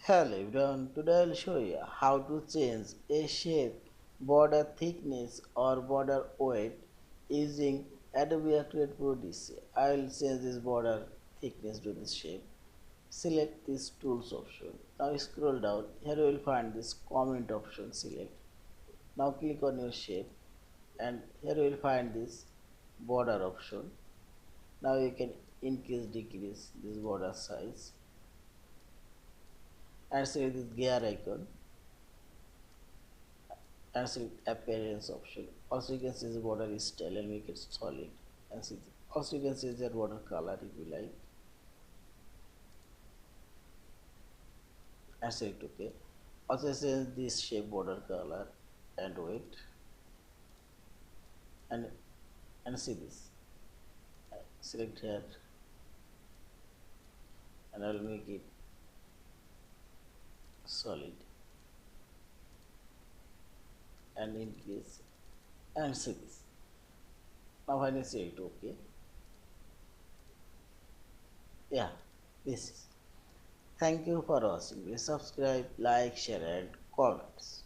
Hello everyone, today I'll show you how to change a shape, border thickness or border weight using Adobe Acrobat Pro DC. I'll change this border thickness to this shape. Select this tools option. Now scroll down, here you will find this comment option, select. Now click on your shape and here you will find this border option. Now you can increase decrease this border size and select this gear icon and select appearance option. Also you can see the border is style and make it solid, and see also you can see that border color if you like and select OK. Also change this shape, border color and weight, and see this. Select here and I will make it solid and increase and see this. Now when I say it OK, yeah, this is. Thank you for watching. Please subscribe, like, share and comments.